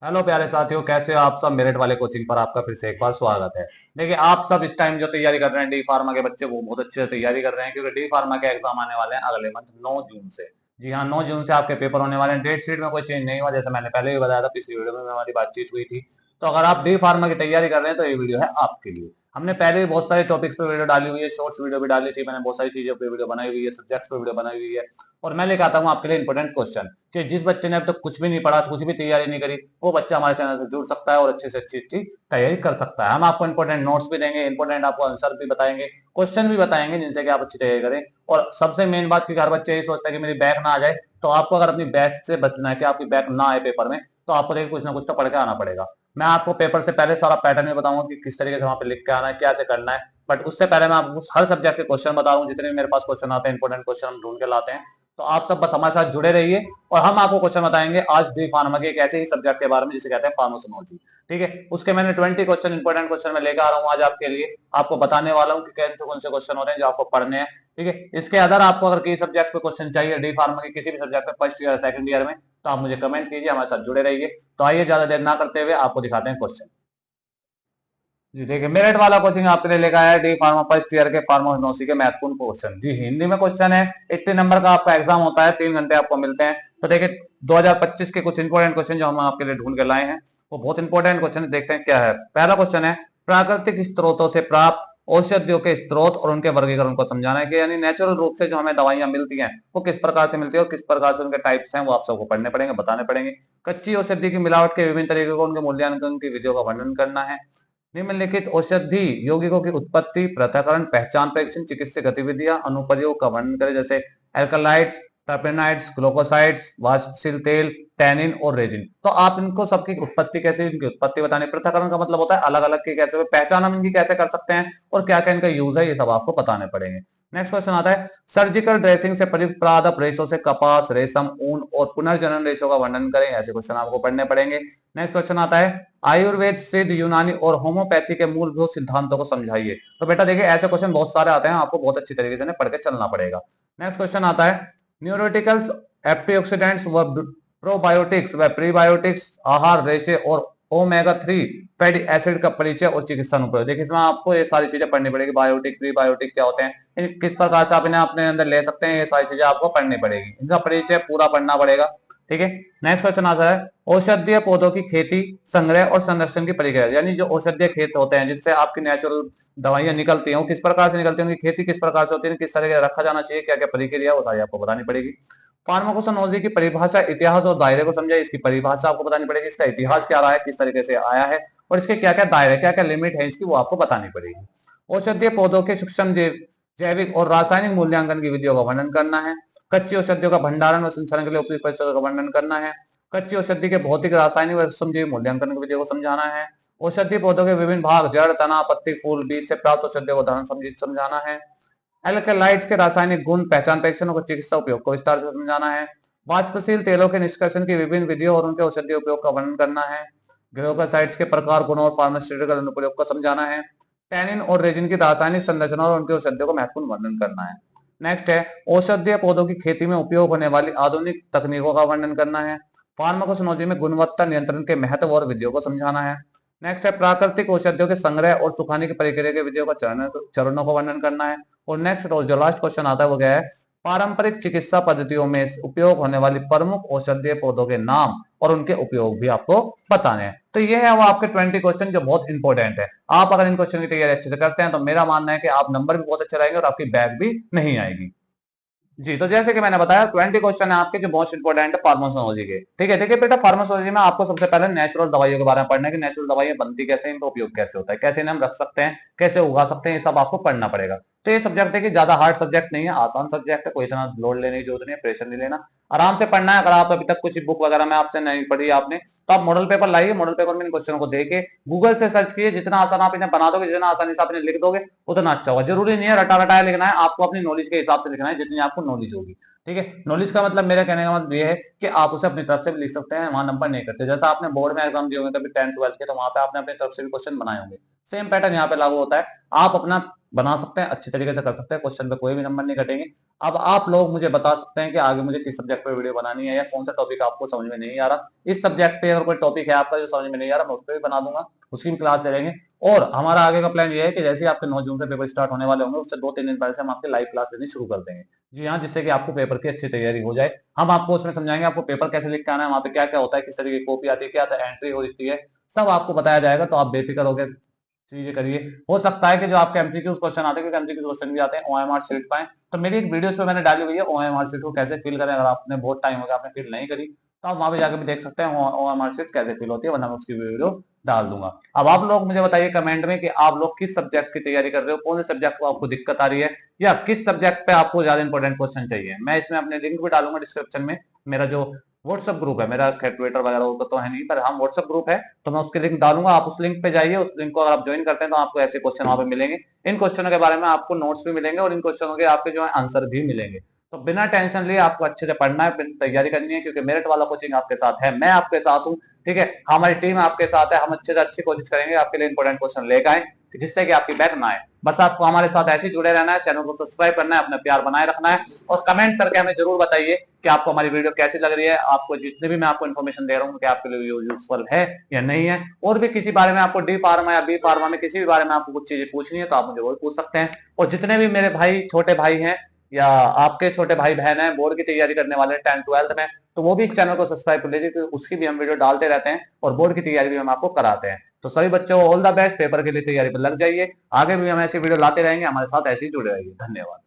Hello प्यारे साथियों, कैसे हो आप सब। मेरिट वाले कोचिंग पर आपका फिर से एक बार स्वागत है। देखिए, आप सब इस टाइम जो तैयारी कर रहे हैं डी फार्मा के बच्चे, वो बहुत अच्छे से तैयारी कर रहे हैं, क्योंकि डी फार्मा के एग्जाम आने वाले हैं अगले मंथ 9 जून से। जी हाँ, 9 जून से आपके पेपर होने वाले हैं। डेट शीट में कोई चेंज नहीं हुआ, जैसे मैंने पहले भी बताया था, पिछली वीडियो में हमारी बातचीत हुई थी। तो अगर आप डी फार्मा की तैयारी कर रहे हैं तो ये वीडियो है आपके लिए। हमने पहले भी बहुत सारे टॉपिक्स पे वीडियो डाली हुई है, शॉर्ट्स वीडियो भी डाली थी मैंने, बहुत सारी चीजों पे वीडियो बनाई हुई है, सब्जेक्ट्स पे वीडियो बनाई हुई है। और मैं लेकर आता हूँ आपके लिए इंपॉर्टेंट क्वेश्चन, कि जिस बच्चे ने अब तक कुछ भी नहीं पढ़ा, कुछ भी तैयारी नहीं करी, वो बच्चा हमारे चैनल से जुड़ सकता है और अच्छी से अच्छी तैयारी कर सकता है। हम आपको इंपॉर्टेंट नोट्स भी देंगे, इंपॉर्टेंट आपको आंसर भी बताएंगे, क्वेश्चन भी बताएंगे, जिनसे कि आप अच्छी तैयारी करें। और सबसे मेन बात की हर बच्चे यही सोचता है कि मेरी बैक ना आ जाए। तो आपको अगर अपनी बैक से बचना है कि आपकी बैक ना आए पेपर में, तो आपको देखिए कुछ ना कुछ तो पढ़ के आना पड़ेगा। मैं आपको पेपर से पहले सारा पैटर्न भी बताऊंगा कि किस तरीके से वहां पे लिख के आना है, क्या से करना है। बट उससे पहले मैं आपको हर सब्जेक्ट के क्वेश्चन बता रहा हूँ, जितने भी मेरे पास क्वेश्चन आते हैं, इंपॉर्टेंट क्वेश्चन हम ढूंढ के लाते हैं। तो आप सब बस हमारे साथ जुड़े रहिए, और हम आपको क्वेश्चन बताएंगे आज डी फार्मा के एक ऐसे ही सब्जेक्ट के बारे में जिसे कहते हैं फार्माकोलॉजी। ठीक है, उसके मैंने 20 क्वेश्चन, इंपॉर्टेंट क्वेश्चन में लेकर आ रहा हूँ आज आपके लिए। आपको बताने वाला हूँ कि कौन से क्वेश्चन होते हैं जो आपको पढ़ने हैं। ठीक है, इसके अदर आपको अगर किसी सब्जेक्ट पे क्वेश्चन चाहिए, डी फार्मा के किसी भी सब्जेक्ट पे, फर्स्ट ईयर सेकंड ईयर में, तो आप मुझे कमेंट कीजिए, हमारे साथ जुड़े रहिए। तो आइए ज्यादा देर ना करते हुए आपको दिखाते हैं क्वेश्चन। जी देखिए, मेरिट वाला कोचिंग आपके लिए लेकर आया है डी फार्मा फर्स्ट ईयर के फार्माकोलॉजी के महत्वपूर्ण क्वेश्चन। जी हिंदी में क्वेश्चन है। 80 नंबर का आपका एग्जाम होता है, 3 घंटे आपको मिलते हैं। तो देखिए, 2025 के कुछ इंपॉर्टेंट क्वेश्चन जो हम आपके लिए ढूंढ के लाए हैं, वो बहुत इंपॉर्टेंट क्वेश्चन है। देखते हैं क्या है। पहला क्वेश्चन है, प्राकृतिक स्त्रोतों से प्राप्त औषधियों के स्त्रोत और उनके वर्गीकरण को समझाना है, कि यानी नेचुरल रूप से जो हमें दवाइयां मिलती हैं, वो किस प्रकार से मिलती है और किस प्रकार से उनके टाइप्स हैं, वो आप सबको पढ़ने पड़ेंगे, बताने पड़ेंगे। कच्ची औषधि की मिलावट के विभिन्न तरीकों को, उनके मूल्यांकन की विधियों का वर्णन करना है। निम्नलिखित औषधि यौगिकों की उत्पत्ति, पृथक्करण, पहचान, परीक्षण, चिकित्सीय गतिविधियां, अनुप्रयोग का वर्णन करें, जैसे एल्कलाइड्स, टर्पेनाइड्स, ग्लूकोसाइड्स, वाष्पशील तेल, टैनिन और रेजिन। तो आप इनको सबकी उत्पत्ति कैसे, इनकी उत्पत्ति बताने। पृथक्करण का मतलब होता है अलग अलग के कैसे, पहचान हम इनकी कैसे कर सकते हैं, और क्या क्या इनका यूज है, ये सब आपको बताने पड़ेंगे। नेक्स्ट क्वेश्चन आता है, सर्जिकल ड्रेसिंग से प्रयुक्त पादप रेशों से कपास, रेशम, ऊन और पुनर्जनन रेशों का वर्णन करें। ऐसे क्वेश्चन आपको पढ़ने पड़ेंगे। नेक्स्ट क्वेश्चन आता है, आयुर्वेद, सिद्ध, यूनानी और होम्योपैथी के मूलभूत सिद्धांतों को समझाइए। तो बेटा देखिए, ऐसे क्वेश्चन बहुत सारे आते हैं, आपको बहुत अच्छी तरीके से पढ़ के चलना पड़ेगा। नेक्स्ट क्वेश्चन आता है, न्यूरोटिकल्स, एंटीऑक्सीडेंट्स व प्रोबायोटिक्स व प्रीबायोटिक्स, आहार, रेशे और ओमेगा 3 फैटी एसिड का परिचय और चिकित्सा अनुप्रयोग। देखिए, इसमें आपको ये सारी चीजें पढ़नी पड़ेगी। बायोटिक, प्रीबायोटिक क्या होते हैं, किस प्रकार से आप इन्हें अपने अंदर ले सकते हैं, ये सारी चीजें आपको पढ़नी पड़ेगी, इनका परिचय पूरा पढ़ना पड़ेगा। ठीक है, नेक्स्ट क्वेश्चन आता है, औषधीय पौधों की खेती, संग्रह और संरक्षण की प्रक्रिया। यानी जो औषधीय खेत होते हैं, जिससे आपकी नेचुरल दवाइयां निकलती हैं, वो किस प्रकार से निकलती हैं, उनकी खेती किस प्रकार से होती है, किस तरह से रखा जाना चाहिए, क्या क्या प्रक्रिया, वो सारी आपको बतानी पड़ेगी। फार्माकोसोनोलॉजी की परिभाषा, इतिहास और दायरे को समझे, इसकी परिभाषा आपको बतानी पड़ेगी, इसका इतिहास क्या रहा है, किस तरीके से आया है, और इसके क्या क्या दायरे, क्या क्या लिमिट है इसकी, वो आपको बतानी पड़ेगी। औषधीय पौधों के सूक्ष्म जैविक और रासायनिक मूल्यांकन की विधियों का वर्णन करना है। कच्ची औषधियों का भंडारण और संचरण के लिए उपयुक्त परिस्थितियों का वर्णन करना है। कच्ची औषधि के भौतिक, रासायनिक और सूक्ष्मजीवी मूल्यांकन की विधियों को समझाना है। औषधि पौधों के विभिन्न भाग, जड़, तना, पत्ती, फूल, बीज से प्राप्त औषधियों को उदाहरण समझाना है। एल्कलाइड्स के रासायनिक गुण, पहचान, परीक्षण और चिकित्सा उपयोग को विस्तार से समझाना है। वाष्पशील तेलों के निष्कर्षण की विभिन्न विधियों और उनके औषधीय उपयोग का वर्णन करना है। ग्लूकोसाइड्स के प्रकार, गुणों और फार्मास्यूटिकल अनुप्रयोग को समझाना है। टैनिन और रेजिन की रासायनिक संरचना और उनके औषधियों का महत्वपूर्ण वर्णन करना है। नेक्स्ट है, औषधीय पौधों की खेती में उपयोग होने वाली आधुनिक तकनीकों का वर्णन करना है। फार्माकोसोनोलॉजी में गुणवत्ता नियंत्रण के महत्व और विधियों को समझाना है। नेक्स्ट है, प्राकृतिक औषधियों के संग्रह और सुखाने की प्रक्रिया के विधियों का चरणों का वर्णन करना है। और नेक्स्ट जो लास्ट क्वेश्चन आता है वो क्या है, पारंपरिक चिकित्सा पद्धतियों में उपयोग होने वाली प्रमुख औषधीय पौधों के नाम और उनके उपयोग भी आपको बताने हैं। तो ये है वो आपके 20 क्वेश्चन जो बहुत इंपॉर्टेंट है। आप अगर इन क्वेश्चन की तैयारी अच्छे से करते हैं, तो मेरा मानना है कि आप नंबर भी बहुत अच्छे रहेंगे और आपकी बैग भी नहीं आएगी। जी, तो जैसे कि मैंने बताया, 20 क्वेश्चन है आपके जो मोस्ट इंपोर्टेंट है फार्माकोलॉजी के। ठीक है, देखिए बेटा, फार्माकोलॉजी में आपको सबसे पहले नेचुरल दवाइयों के बारे में पढ़ना है, कि नेचुरल दवाइयां बनती कैसे हैं, इनका उपयोग कैसे होता है, कैसे इन्हें हम रख सकते हैं, कैसे उगा सकते हैं, ये सब आपको पढ़ना पड़ेगा। तो ये सब्जेक्ट है कि ज्यादा हार्ड सब्जेक्ट नहीं है, आसान सब्जेक्ट है, कोई इतना लोड लेने की जरूरत नहीं है, प्रेशर नहीं लेना, आराम से पढ़ना है। अगर आप अभी तक कुछ बुक वगैरह में आपसे नहीं पढ़ी आपने, तो आप मॉडल पेपर लाइए, मॉडल पेपर में इन क्वेश्चनों को देके गूगल से सर्च कीजिए, जितना आसान आप इन्हें बना दोगे, जितना आसानी से आप इन्हें लिख दोगे, उतना अच्छा होगा। जरूरी नहीं है रटा रटाया लिखना है, आपको अपनी नॉलेज के हिसाब से लिखना है, जितनी आपको नॉलेज होगी। ठीक है, नॉलेज का मतलब, मेरे कहने का मतलब ये है कि आप उसे अपनी तरफ से भी लिख सकते हैं, वहां नंबर नहीं करते। जैसा आपने बोर्ड में एग्जाम दिए होंगे कभी 10th 12th के, तो वहां पे आपने अपनी तरफ से भी क्वेश्चन बनाए होंगे, सेम पैटर्न यहाँ पे लागू होता है। आप अपना बना सकते हैं, अच्छी तरीके से कर सकते हैं, क्वेश्चन पे कोई भी नंबर नहीं कटेंगे। अब आप लोग मुझे बता सकते हैं कि आगे मुझे किस सब्जेक्ट पे वीडियो बनानी है, या कौन सा टॉपिक आपको समझ में नहीं आ रहा। इस सब्जेक्ट पे अगर कोई टॉपिक है आपका जो समझ में नहीं आ रहा, मैं उस पर भी बना दूंगा, उसकी भी क्लास ले लेंगे। और हमारा आगे का प्लान ये है कि जैसे ही आपके 9 जून से पेपर स्टार्ट होने वाले होंगे, उससे 2-3 दिन पहले से हम आपकी लाइव क्लास लेनी शुरू कर देंगे। जी हाँ, जिससे कि आपको पेपर की अच्छी तैयारी हो जाए। हम आपको उसमें समझाएंगे आपको पेपर कैसे लिख के आना है, वहाँ पे क्या क्या होता है, किस तरीके की कॉपी आती है, क्या एंट्री होती है, सब आपको बताया जाएगा। तो आप बेफिक्र होकर चीजें करिए। हो सकता है कि जो आपके एमसीक्यूज क्वेश्चन आते हैं, क्योंकि एमसीक्यूज क्वेश्चन भी आते हैं ओएमआर शीट पर, तो मेरी एक वीडियो पे मैंने डाली हुई है ओएमआर शीट को कैसे फिल करें। अगर आपने बहुत टाइम हो गया आपने फिल नहीं करी, तो आप वहां पे जाकर भी देख सकते हैं ओएमआर शीट कैसे फिल होती है, वरना मैं उसकी वीडियो डाल दूंगा। अब आप लोग मुझे बताइए कमेंट में कि आप लोग किस सब्जेक्ट की तैयारी कर रहे हो, कौन से सब्जेक्ट को आपको दिक्कत आ रही है, या किस सब्जेक्ट पे आपको ज्यादा इंपॉर्टेंट क्वेश्चन चाहिए। मैं इसमें अपने लिंक भी डालूंगा डिस्क्रिप्शन में। मेरा जो व्हाट्सएप ग्रुप है, मेरा ट्विटर वगैरह तो है नहीं, पर हम व्हाट्सएप ग्रुप है, तो मैं उसके लिंक डालूंगा। आप उस लिंक पे जाइए, उस लिंक को अगर आप ज्वाइन करते हैं तो आपको ऐसे क्वेश्चन वहां पे मिलेंगे। इन क्वेश्चनों के बारे में आपको नोट्स भी मिलेंगे, और इन क्वेश्चनों के आपके जो है आंसर भी मिलेंगे। तो बिना टेंशन लिए आपको अच्छे से पढ़ना है, तैयारी करनी है, क्योंकि मेरिट वाला कोचिंग आपके साथ है, मैं आपके साथ हूँ। ठीक है, हमारी टीम आपके साथ है, हम अच्छे से अच्छी कोशिश करेंगे आपके लिए इंपॉर्टेंट क्वेश्चन लेकर आए, जिससे कि आपकी बैक ना आए। बस आपको हमारे साथ ऐसे ही जुड़े रहना है, चैनल को सब्सक्राइब करना है, अपना प्यार बनाए रखना है, और कमेंट करके हमें जरूर बताइए कि आपको हमारी वीडियो कैसी लग रही है, आपको जितने भी मैं आपको इन्फॉर्मेशन दे रहा हूँ कि आपके लिए यूजफुल है या नहीं है। और भी किसी बारे में आपको डी फार्मा या बी फार्मा में किसी भी बारे में आपको कुछ चीजें पूछनी है, तो आप मुझे वो पूछ सकते हैं। और जितने भी मेरे भाई छोटे भाई हैं, या आपके छोटे भाई बहन हैं, बोर्ड की तैयारी करने वाले हैं 10th-12th में, तो वो भी इस चैनल को सब्सक्राइब कर लीजिए, क्योंकि उसकी भी हम वीडियो डालते रहते हैं, और बोर्ड की तैयारी भी हम आपको कराते हैं। तो सभी बच्चों को ऑल द बेस्ट, पेपर के लिए तैयारी पर लग जाइए। आगे भी हम ऐसी वीडियो लाते रहेंगे, हमारे साथ ऐसे ही जुड़े रहिए। धन्यवाद।